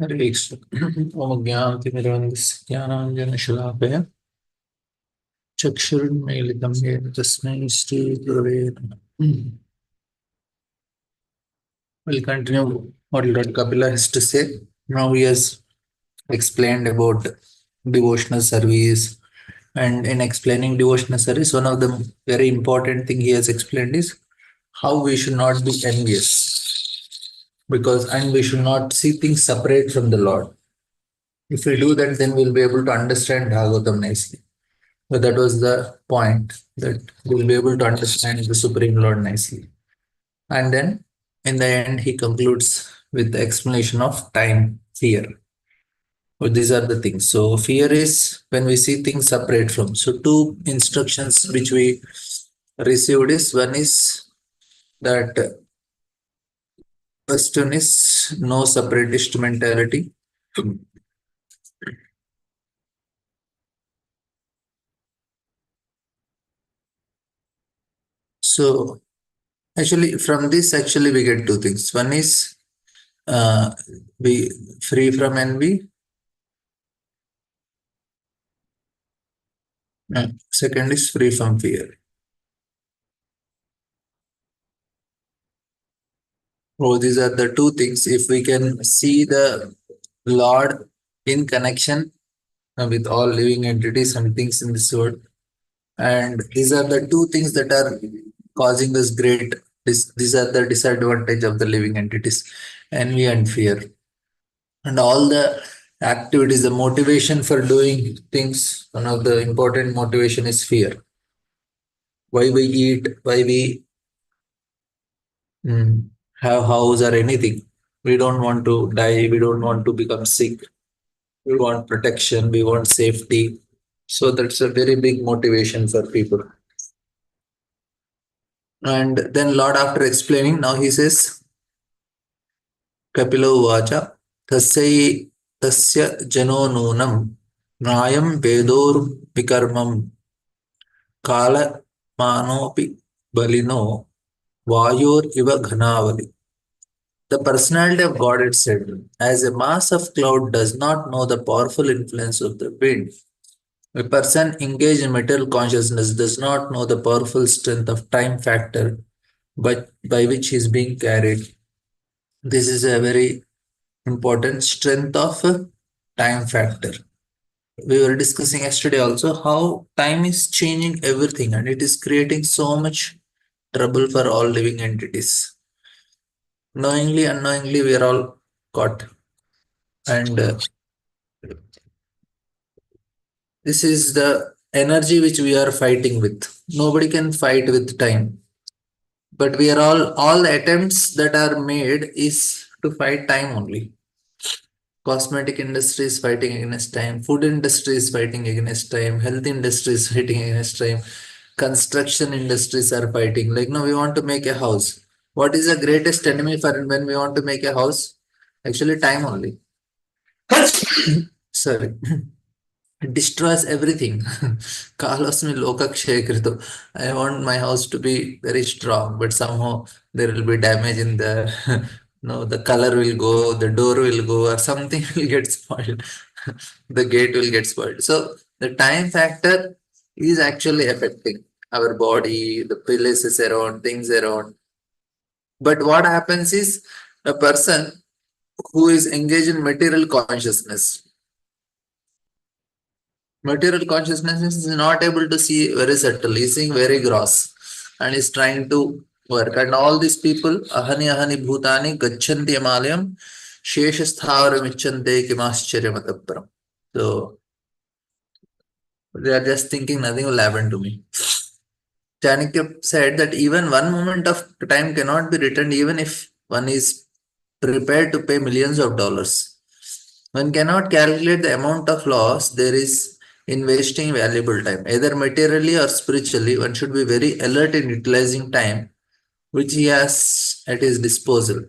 हरे ओम ज्ञानतिमिरन्धस्य ज्ञानाञ्जनशलाकया चक्षुरुन्मीलितं येन तस्मै श्रीगुरवे नमः. We'll continue what Lord Kapila has to say. Now he has explained about devotional service, and in explaining devotional service, one of the very important thing he has explained is how we should not be envious, because and we should not see things separate from the Lord. If we do that, then we'll be able to understand Bhagavatam nicely. So that was the point, that we'll be able to understand the Supreme Lord nicely. And then in the end, he concludes with the explanation of time, fear. So these are the things. So fear is when we see things separate from. So two instructions which we received is, one is that first one is no separatist mentality. So actually from this actually we get two things. One is be free from envy. Second is free from fear. Oh, these are the two things. If we can see the Lord in connection with all living entities and things in this world, and these are the two things that are causing us great. These are the disadvantage of the living entities, envy and fear, and all the activities. The motivation for doing things. One of the important motivation is fear. Why we eat? Why we have house or anything? We don't want to die. We don't want to become sick. We want protection, we want safety. So that's a very big motivation for people. And then Lord, after explaining, now he says, Kapilo Vacha, Tasya Jano Nunam, Nayam Vedor Vikarmam, Kala Manopi Balino, Vayor Iva Ghanavali. The personality of God, it said, as a mass of cloud does not know the powerful influence of the wind, a person engaged in material consciousness does not know the powerful strength of time factor but by which he is being carried. This is a very important strength of time factor. We were discussing yesterday also how time is changing everything and it is creating so much trouble for all living entities. Knowingly, unknowingly, we are all caught. And this is the energy which we are fighting with. Nobody can fight with time. But we are all the attempts that are made is to fight time only. Cosmetic industry is fighting against time, food industry is fighting against time, health industry is fighting against time, construction industries are fighting. Like, no, we want to make a house. What is the greatest enemy for when we want to make a house? Actually, time only. Sorry. It destroys everything. Kalos mein lokakshay krito. I want my house to be very strong, but somehow there will be damage in the no, the color will go, the door will go, or something will get spoiled. The gate will get spoiled. So the time factor is actually affecting our body, the places around, things around. But what happens is a person who is engaged in material consciousness. Material consciousness is not able to see very subtle, he's seeing very gross and is trying to work. And all these people, ahani ahani bhutani gachanti amalayam, sheshasthavara michante kimascharyamatapparam. So they are just thinking nothing will happen to me. Chanakya said that even one moment of time cannot be returned even if one is prepared to pay millions of dollars. One cannot calculate the amount of loss there is in wasting valuable time, either materially or spiritually. One should be very alert in utilizing time which he has at his disposal.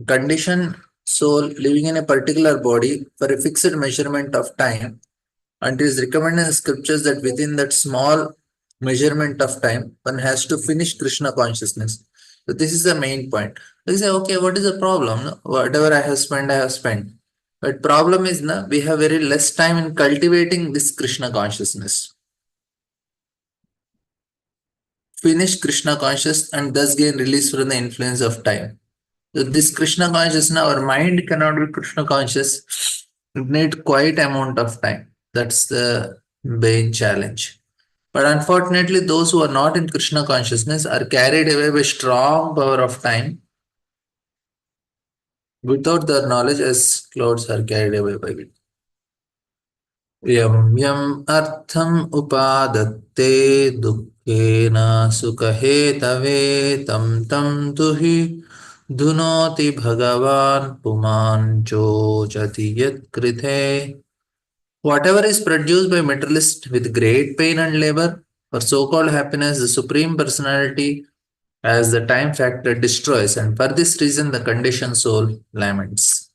Conditioned soul living in a particular body for a fixed measurement of time, and it is recommended in the scriptures that within that small measurement of time, one has to finish Krishna consciousness. So this is the main point. They say, okay, what is the problem? No, whatever I have spent, I have spent. But problem is na, we have very less time in cultivating this Krishna consciousness. Finish Krishna conscious and thus gain release from the influence of time. So this Krishna consciousness, our mind cannot be Krishna conscious. It needs quite amount of time. That's the main challenge. But unfortunately, those who are not in Krishna consciousness are carried away by strong power of time without their knowledge as clouds are carried away by wind. यं यम् अर्थम् उपादत्ते दुःखेन सुखहेतवे तं तं तु हि धुनोति भगवान् पुमान् चोचति यत्कृते. Whatever is produced by materialist with great pain and labor for so-called happiness, the Supreme Personality as the time factor destroys, and for this reason the conditioned soul laments.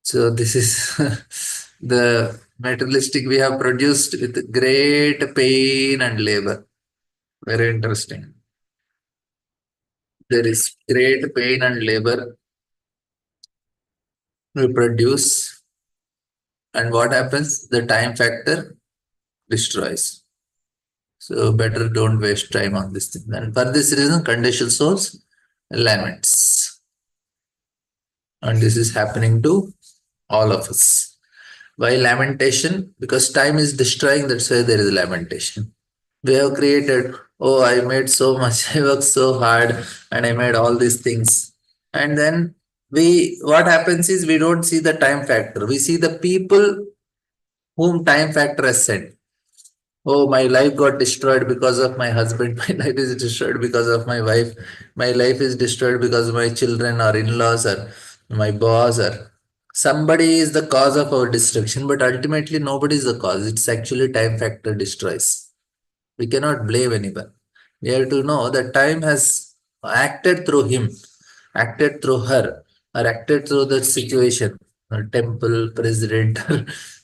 So this is the materialistic we have produced with great pain and labor. Very interesting. There is great pain and labor we produce, and what happens? The time factor destroys. So better don't waste time on this thing. And for this reason, conditioned souls laments. And this is happening to all of us. Why lamentation? Because time is destroying, that's why there is lamentation. We have created, oh, I made so much, I worked so hard, and I made all these things. And then what happens is we don't see the time factor. We see the people whom time factor has sent. Oh, my life got destroyed because of my husband. My life is destroyed because of my wife. My life is destroyed because of my children or in-laws or my boss or somebody is the cause of our destruction. But ultimately, nobody is the cause. It's actually time factor destroys. We cannot blame anyone. We have to know that time has acted through him, acted through her, or acted through the situation. A temple, president,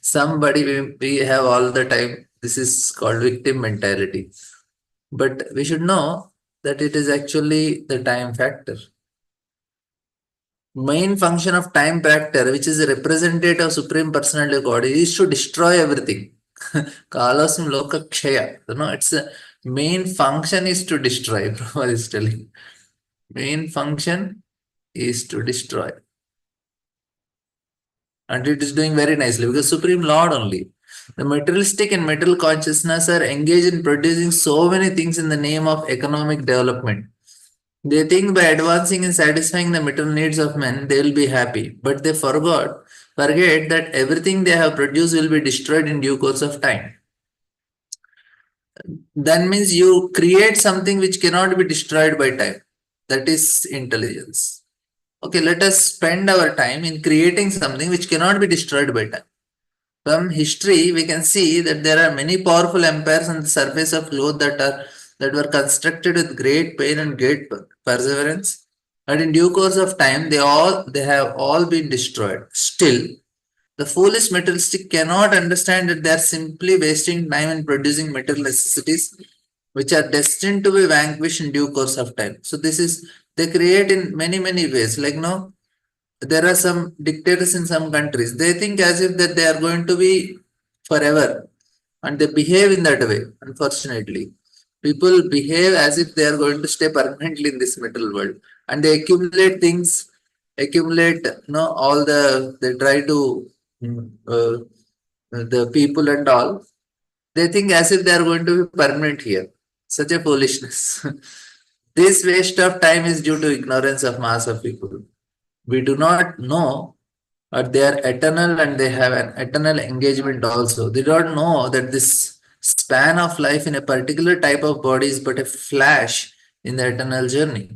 somebody we have all the time. This is called victim mentality. But we should know that it is actually the time factor. Main function of time factor, which is a representative of Supreme Personality of God, is to destroy everything. Kalasam loka kshaya. Its main function is to destroy. Prabhupada is telling. Main function is to destroy. And it is doing very nicely because Supreme Lord only. The materialistic and material consciousness are engaged in producing so many things in the name of economic development. They think by advancing and satisfying the material needs of men, they will be happy. But they forget that everything they have produced will be destroyed in due course of time. That means you create something which cannot be destroyed by time. That is intelligence. Okay, let us spend our time in creating something which cannot be destroyed by time. From history, we can see that there are many powerful empires on the surface of globe that were constructed with great pain and great perseverance. But in due course of time, they have all been destroyed. Still, the foolish materialistic cannot understand that they are simply wasting time in producing material necessities which are destined to be vanquished in due course of time. So this is they create in many ways. Like no, there are some dictators in some countries. They think as if that they are going to be forever, and they behave in that way. Unfortunately, people behave as if they are going to stay permanently in this material world, and they accumulate things, accumulate all they try to the people and all. They think as if they are going to be permanent here. Such a foolishness. This waste of time is due to ignorance of mass of people. We do not know, but they are eternal and they have an eternal engagement also. They don't know that this span of life in a particular type of body is but a flash in the eternal journey.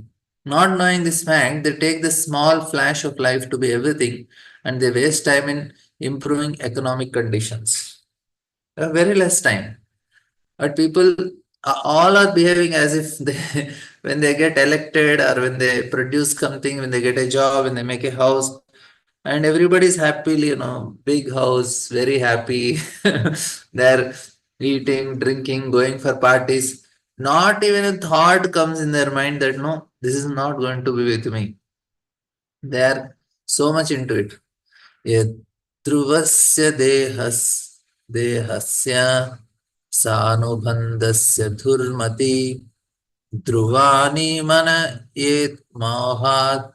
Not knowing this fact, they take the small flash of life to be everything and they waste time in improving economic conditions. Very less time. But people all are behaving as if they, when they get elected or when they produce something, when they get a job, when they make a house, and everybody's happy, big house, very happy. They're eating, drinking, going for parties. Not even a thought comes in their mind that no, this is not going to be with me. They are so much into it. यद्ध्रुवस्य देहस्य सानुबन्धस्य धुर्मति ध्रुवानि मनयेत् मोहात्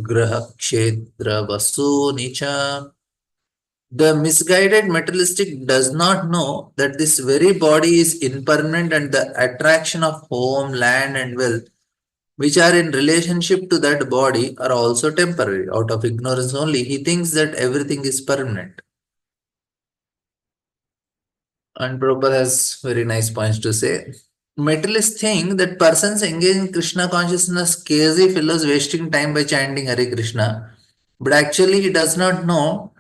ग्रहक्षेत्रवसूनि च. The misguided materialistic does not know that this very body is impermanent and the attraction of home, land, and wealth, which are in relationship to that body, are also temporary. Out of ignorance only, he thinks that everything is permanent. And Prabhupada has very nice points to say. Materialists think that persons engaged in Krishna consciousness crazy fellows wasting time by chanting Hare Krishna. But actually, he does not know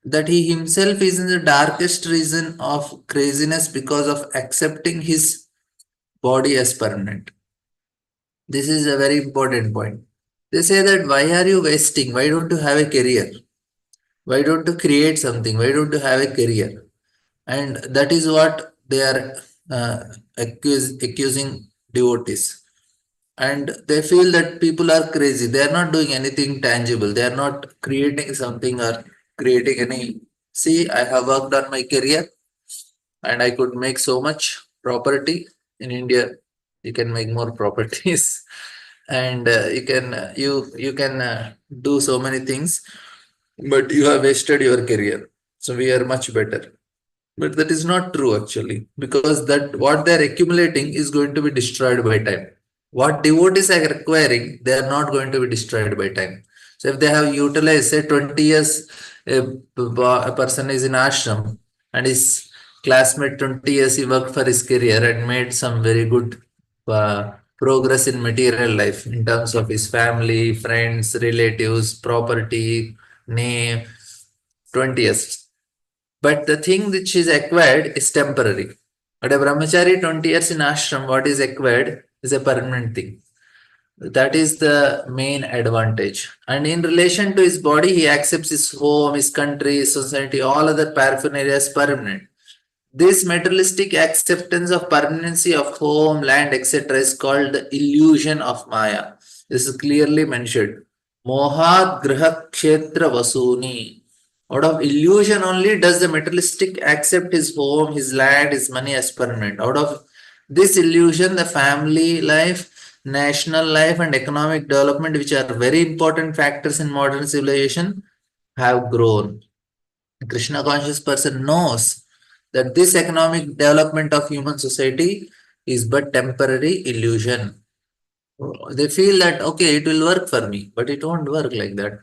that he himself is in the darkest region of craziness because of accepting his body as permanent. This is a very important point. They say that why are you wasting? Why don't you have a career? Why don't you create something? Why don't you have a career? And that is what they are accusing devotees. And they feel that people are crazy. They are not doing anything tangible. They are not creating something or creating any. See, I have worked on my career and I could make so much property in India. You can make more properties, and you can do so many things, but you have wasted your career. So we are much better. But that is not true actually, because that what they are accumulating is going to be destroyed by time. What devotees are acquiring, they are not going to be destroyed by time. So if they have utilized, say 20 years, a person is in ashram and his classmate 20 years he worked for his career and made some very good progress in material life in terms of his family, friends, relatives, property, name, 20 years. But the thing which is acquired is temporary. But a brahmachari 20 years in ashram, what is acquired is a permanent thing. That is the main advantage. And in relation to his body, he accepts his home, his country, his society, all other paraphernalia as permanent. This materialistic acceptance of permanency of home, land, etc. is called the illusion of Maya. This is clearly mentioned. Mohat Graha Kshetra Vasuni. Out of illusion only does the materialistic accept his home, his land, his money as permanent. Out of this illusion, the family life, national life, and economic development, which are very important factors in modern civilization, have grown. A Krishna conscious person knows that this economic development of human society is but temporary illusion. They feel that okay, it will work for me, but it won't work like that.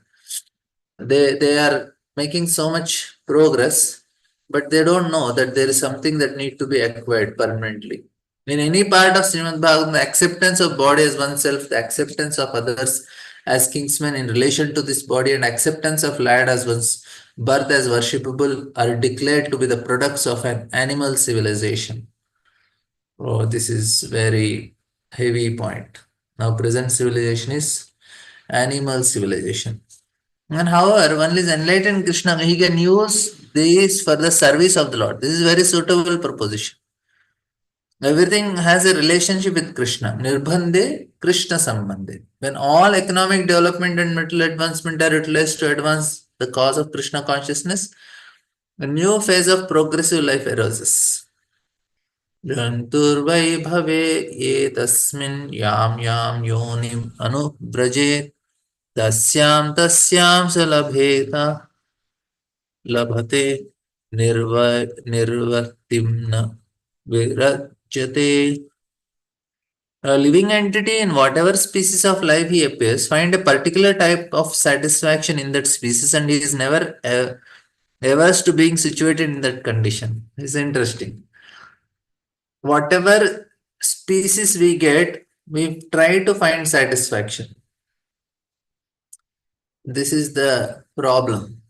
They are making so much progress, but they don't know that there is something that need to be acquired permanently. In any part of Srimad Bhagavatam, the acceptance of body as oneself, the acceptance of others as kingsmen in relation to this body, and acceptance of land as one's birth as worshipable are declared to be the products of an animal civilization. Oh, this is very heavy point. Now, present civilization is animal civilization. And however, one is enlightened Krishna, he can use these for the service of the Lord. This is very suitable proposition. Everything has a relationship with Krishna. Nirbandhe, Krishna Sambandhe. When all economic development and mental advancement are utilized to advance the cause of Krishna consciousness, a new phase of progressive life arises. Janturvaibhave ye tasmin yam yam yonim anubrajet tasyam salabheta लभते निर्वर्तिम्न virajyate. A living entity in whatever species of life he appears find a particular type of satisfaction in that species, and he is never averse to being situated in that condition. It's interesting. Whatever species we get, we try to find satisfaction. This is the problem.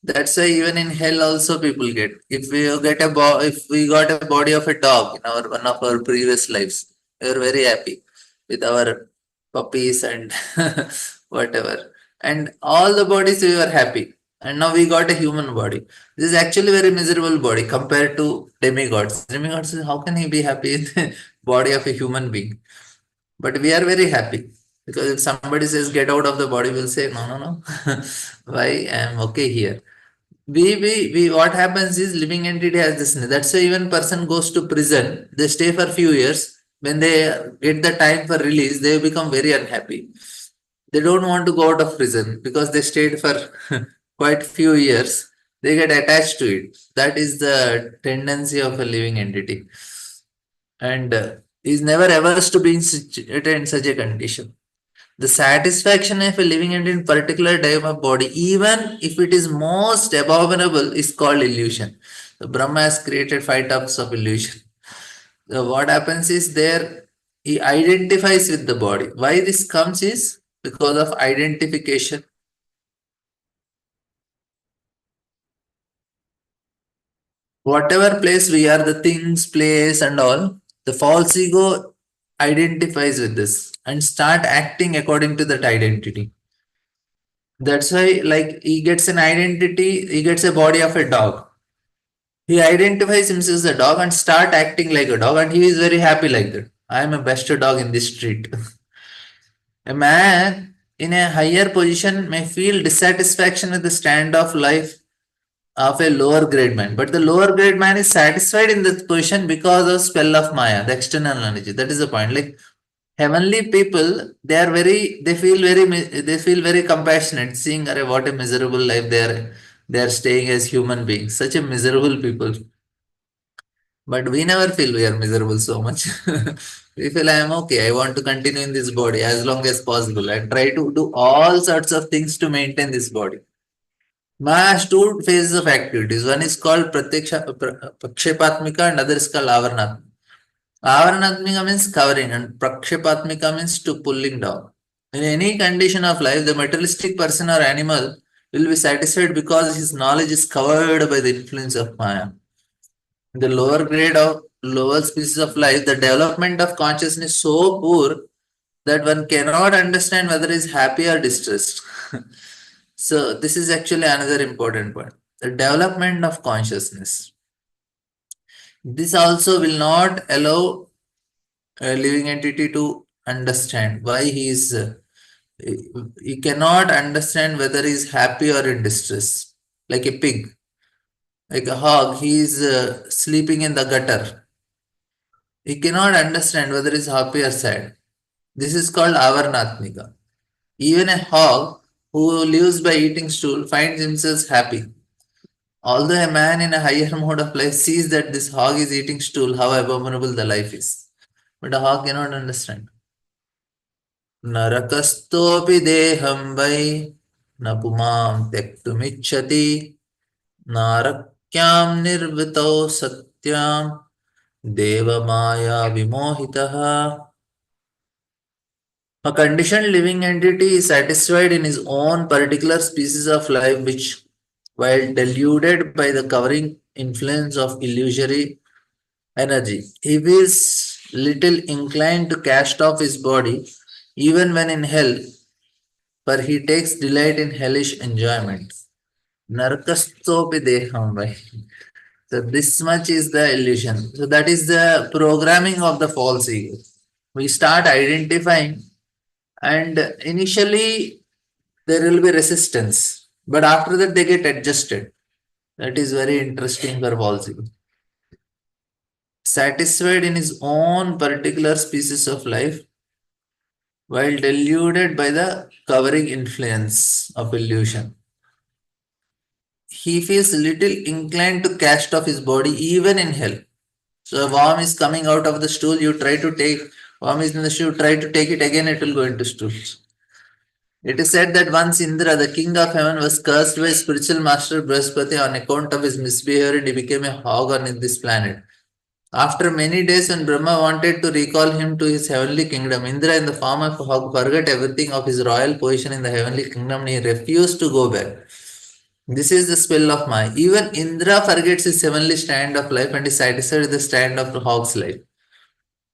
That's why even in hell also people get. If we get if we got a body of a dog in our one of our previous lives, we are very happy with our puppies and whatever. And all the bodies we were happy. And now we got a human body. This is actually very miserable body compared to demigods. Demigods, how can he be happy in the body of a human being? But we are very happy. Because if somebody says get out of the body, we'll say no, no, no. Why I am okay here. We what happens is living entity has this. That's why even person goes to prison, they stay for few years. When they get the time for release, they become very unhappy. They don't want to go out of prison because they stayed for quite few years. They get attached to it. That is the tendency of a living entity, and is never averse to being situated in such a condition. The satisfaction of a living entity in particular type of body, even if it is most abominable, is called illusion. The Brahma has created 5 types of illusion. So what happens is there he identifies with the body. Why this comes is because of identification. Whatever place we are, the things, place, and all, the false ego identifies with this and start acting according to that identity. That's why, like, he gets an identity, he gets a body of a dog. He identifies himself as a dog and start acting like a dog, and he is very happy like that. I am a best dog in this street. A man in a higher position may feel dissatisfaction with the stand of life of a lower grade man, but the lower grade man is satisfied in this position because of spell of Maya, the external energy. That is the point. Like heavenly people, they feel very compassionate, seeing Arey, what a miserable life they are staying as human beings, such a miserable people. But we never feel we are miserable so much. We feel I am okay, I want to continue in this body as long as possible. I try to do all sorts of things to maintain this body. Maya has 2 phases of activities. One is called Prakshepatmika and other is called Avarnatmika. Avaranatmika means covering and Prakshepatmika means to pulling down. In any condition of life, the materialistic person or animal will be satisfied because his knowledge is covered by the influence of Maya. In the lower grade of lower species of life, the development of consciousness is so poor that one cannot understand whether he is happy or distressed. So, this is actually another important point. The development of consciousness. This also will not allow a living entity to understand why he cannot understand whether he is happy or in distress. Like a pig, like a hog, he is sleeping in the gutter. He cannot understand whether he is happy or sad. This is called avarnatmika. Even a hog who lives by eating stool finds himself happy. Although a man in a higher mode of life sees that this hog is eating stool, how abominable the life is. But a hog cannot understand. नरकस्तोऽपि देहं वै न पुमां त्यक्तुमिच्छति नारक्यां निर्वृतौ सत्यां देवमाया विमोहितः. A conditioned living entity is satisfied in his own particular species of life, which, while deluded by the covering influence of illusory energy, he is little inclined to cast off his body, even when in hell, for he takes delight in hellish enjoyment. Narkastopi deham vai. So this much is the illusion. So that is the programming of the false ego. We start identifying, and initially there will be resistance, but after that they get adjusted. That is very interesting for false ego. Satisfied in his own particular species of life, while deluded by the covering influence of illusion, he feels little inclined to cast off his body even in hell. So a worm is coming out of the stool, you try to take, worm is in the stool, try to take it again, it will go into stool. It is said that once Indra, the king of heaven, was cursed by spiritual master Brihaspati on account of his misbehavior, and he became a hog on this planet. After many days, when Brahma wanted to recall him to his heavenly kingdom, Indra, in the form of a hog, forgot everything of his royal position in the heavenly kingdom, and he refused to go back. This is the spell of Maya. Even Indra forgets his heavenly stand of life and is satisfied with the stand of the hog's life.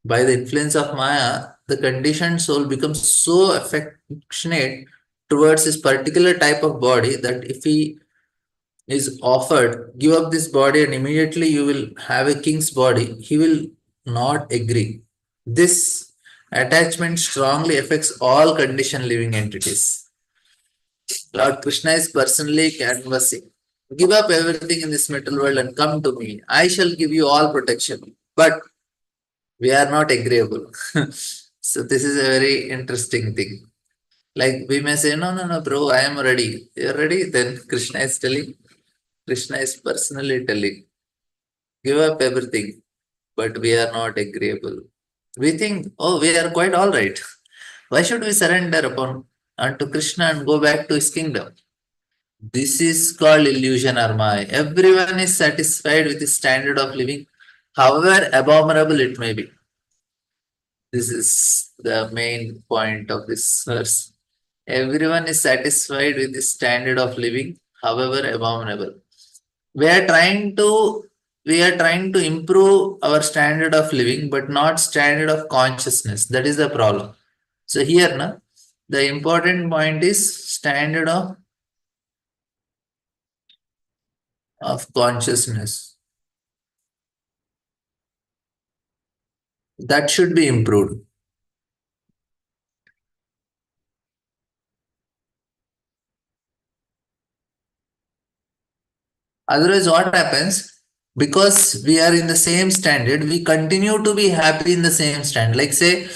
By the influence of Maya, the conditioned soul becomes so affectionate towards his particular type of body that if he is offered, give up this body and immediately you will have a king's body, he will not agree. This Attachment strongly affects all conditioned living entities. Lord Krishna is personally canvassing. Give up everything in this material world and come to me. I shall give you all protection. But we are not agreeable. So this is a very interesting thing. Like we may say, no, no, no, bro, I am ready. You're ready? Then Krishna is telling, Krishna is personally telling, give up everything, but we are not agreeable. We think, oh, we are quite all right. Why should we surrender upon unto Krishna and go back to his kingdom? This is called illusion or maya. Everyone is satisfied with his standard of living, however abominable it may be. This is the main point of this verse. Everyone is satisfied with the standard of living, however abominable. We are trying to we are trying to improve our standard of living, but not standard of consciousness. That is the problem. So here, na, the important point is standard of consciousness. That should be improved. Otherwise, what happens? Because we are in the same standard, we continue to be happy in the same standard. Like say,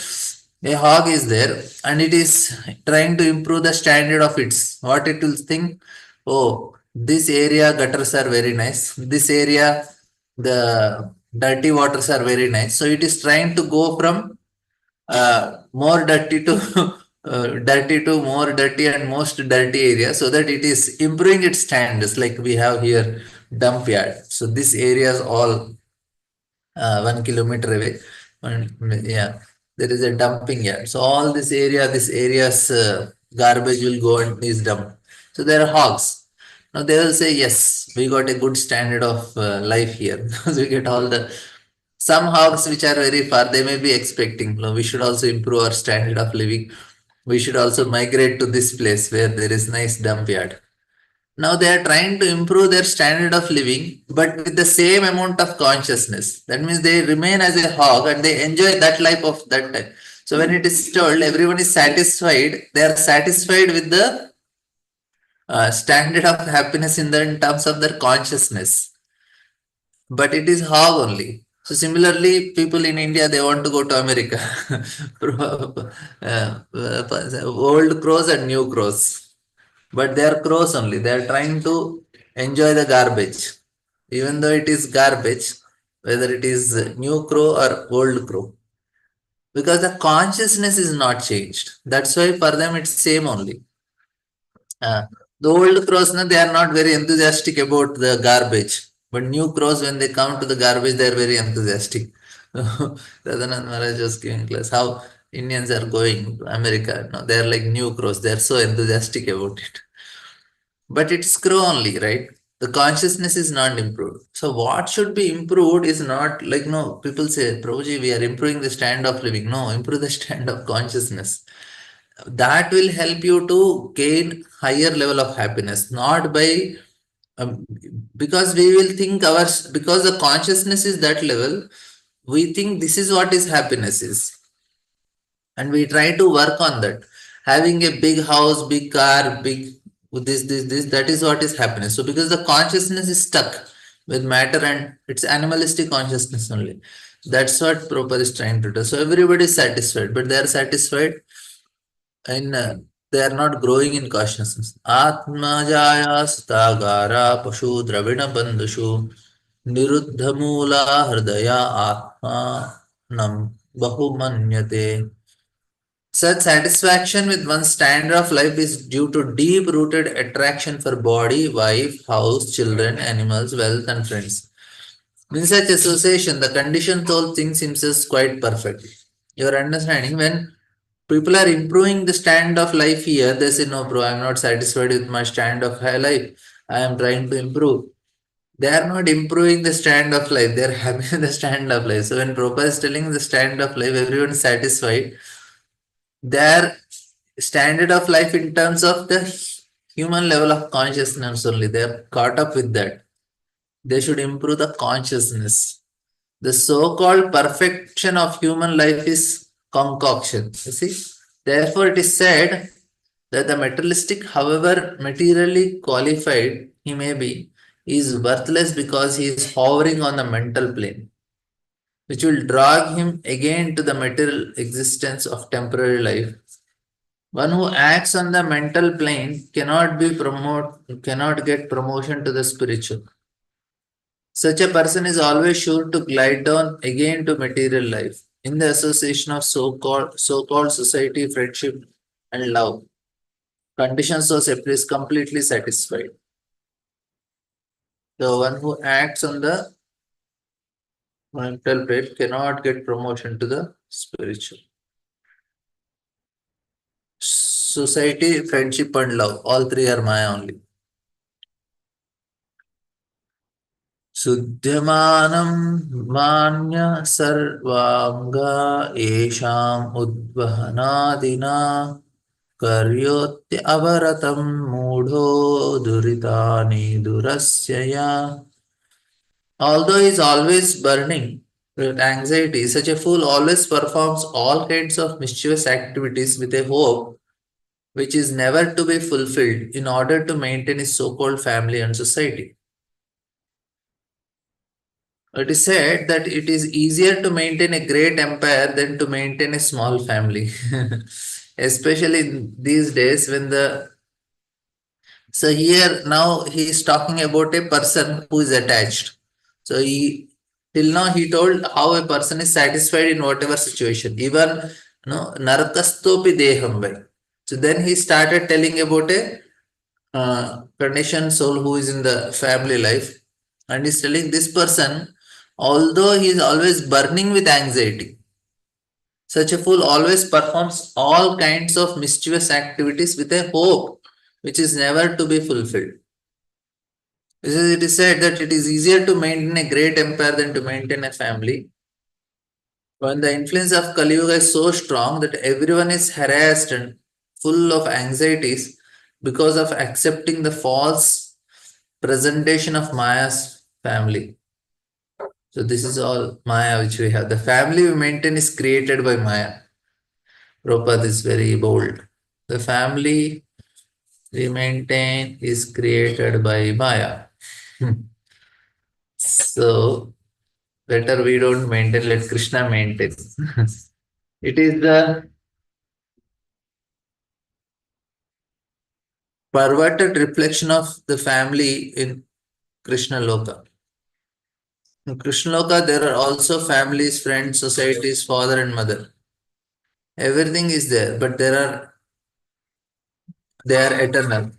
a hog is there and it is trying to improve the standard of its. What it will think? Oh, this area gutters are very nice. This area, the dirty waters are very nice. So it is trying to go from more dirty to dirty to more dirty and most dirty area so that it is improving its standards like we have here dump yard. So this area is all 1 kilometer away and yeah there is a dumping yard. So all this area's garbage will go and is dumped. So there are hogs. Now they will say yes we got a good standard of life here because we get all the some hogs which are very far, they may be expecting, no, we should also improve our standard of living. We should also migrate to this place where there is nice dump yard. Now they are trying to improve their standard of living, but with the same amount of consciousness. That means they remain as a hog and they enjoy that life of that time. So when it is told everyone is satisfied, they are satisfied with the standard of happiness in terms of their consciousness, but it is hog only. So similarly, people in India they want to go to America. Old crows and new crows, but they are crows only. They are trying to enjoy the garbage, even though it is garbage, whether it is new crow or old crow, because the consciousness is not changed. That's why for them it's same only. Uh, the old crows, no, they are not very enthusiastic about the garbage. But new crows, when they come to the garbage, they are very enthusiastic. Radhanand Maharaj was giving class how Indians are going to America. No, they are like new crows. They are so enthusiastic about it. But it's crow only, right? The consciousness is not improved. So what should be improved is not like no people say, Prabhuji, we are improving the stand of living. No, improve the stand of consciousness. That will help you to gain higher level of happiness, not by um, because we will think our because the consciousness is that level, we think this is what is happiness is, and we try to work on that. Having a big house, big car, big this, that is what is happiness. So because the consciousness is stuck with matter and it's animalistic consciousness only. That's what Prabhupada is trying to do. So everybody is satisfied, but they are satisfied and they are not growing in consciousness. Atmajaya stagara pashu dravina bandushu niruddha mula hridaya atma nam bahumanyate. Such satisfaction with one's standard of life is due to deep rooted attraction for body, wife, house, children, animals, wealth, and friends. In such association, the conditioned soul thinks himself quite perfect. Your understanding when people are improving the stand of life here, they say, no, bro, I'm not satisfied with my stand of high life. I am trying to improve. They are not improving the stand of life, they are having the stand of life. So when Prabhupada is telling the stand of life, everyone is satisfied. Their standard of life in terms of the human level of consciousness only, they are caught up with that. They should improve the consciousness. The so called perfection of human life is concoction. You see, therefore, it is said that the materialistic, however materially qualified he may be, is worthless because he is hovering on the mental plane, which will drag him again to the material existence of temporary life. One who acts on the mental plane cannot get promotion to the spiritual. Such a person is always sure to glide down again to material life in the association of so-called society, friendship, and love. Conditions so separate is completely satisfied. The one who acts on the mental plane cannot get promotion to the spiritual. Society, friendship, and love, all three are Maya only. शुध्यमानं मान्य सर्वाङ्गा येषाम् उद्वहनादिना कर्योत्य अवरतं मूढो दुरितानि दुरस्य या. Although he is always burning with anxiety, such a fool always performs all kinds of mischievous activities with a hope which is never to be fulfilled in order to maintain his so-called family and society. It is said that it is easier to maintain a great empire than to maintain a small family. Especially in these days when the so here now he is talking about a person who is attached. So he till now he told how a person is satisfied in whatever situation, even no narakastopi deham vai. So then he started telling about a conditioned soul who is in the family life, and he's telling this person, although he is always burning with anxiety, such a fool always performs all kinds of mischievous activities with a hope which is never to be fulfilled. It is said that it is easier to maintain a great empire than to maintain a family. When the influence of Kali Yuga is so strong that everyone is harassed and full of anxieties because of accepting the false presentation of Maya's family. So this is all Maya which we have. The family we maintain is created by Maya. Prabhupada is very bold. The family we maintain is created by Maya. So better we don't maintain, let Krishna maintain. It is the perverted reflection of the family in Krishna Loka. In Krishna Loka, there are also families, friends, societies, father and mother. Everything is there, but they are eternal.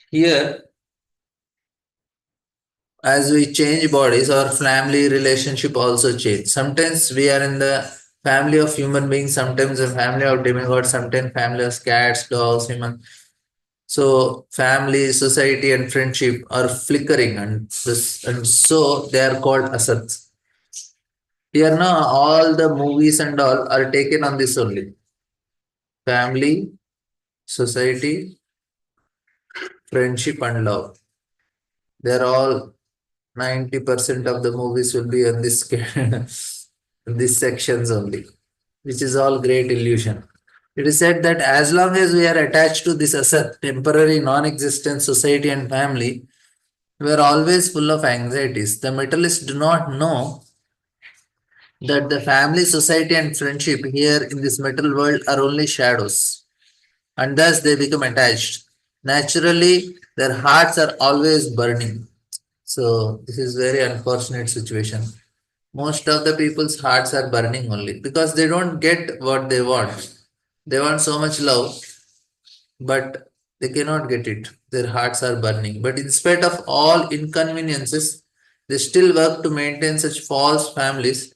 Here, as we change bodies, our family relationship also change. Sometimes we are in the family of human beings, sometimes a family of demigods, sometimes family of cats, dogs, human. So family, society, and friendship are flickering, and so they are called asats. Here now, all the movies and all are taken on this only. Family, society, friendship, and love. They're all 90% of the movies will be on this these sections only, which is all great illusion. It is said that as long as we are attached to this asset, temporary non-existent society and family, we are always full of anxieties. The materialists do not know that the family, society, and friendship here in this material world are only shadows, and thus they become attached. Naturally, their hearts are always burning. So this is very unfortunate situation. Most of the people's hearts are burning only because they don't get what they want. They want so much love, but they cannot get it. Their hearts are burning. But in spite of all inconveniences, they still work to maintain such false families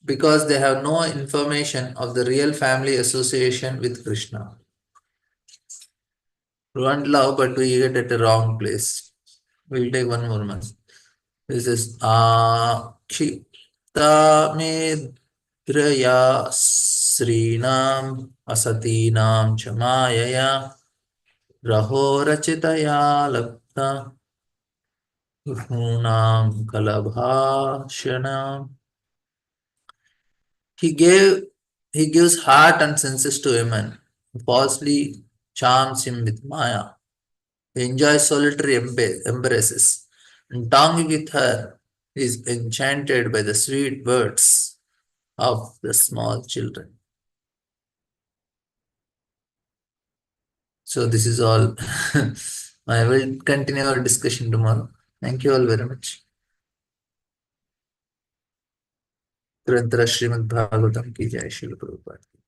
because they have no information of the real family association with Krishna. We want love, but we get at the wrong place. We'll take one more month. This is Akshita Medraya Srinam Asatinam Chamayaya Raho Rachitaya Lapta Hunam Kalabhashanam. He gave He gives heart and senses to women, falsely charms him with Maya. He enjoys solitary embraces, and tongue with her is enchanted by the sweet words of the small children. So this is all. I will continue our discussion tomorrow. Thank you all very much. ग्रंथरा Shrimad Bhagavatam की जय, श्रील प्रभुपाद की।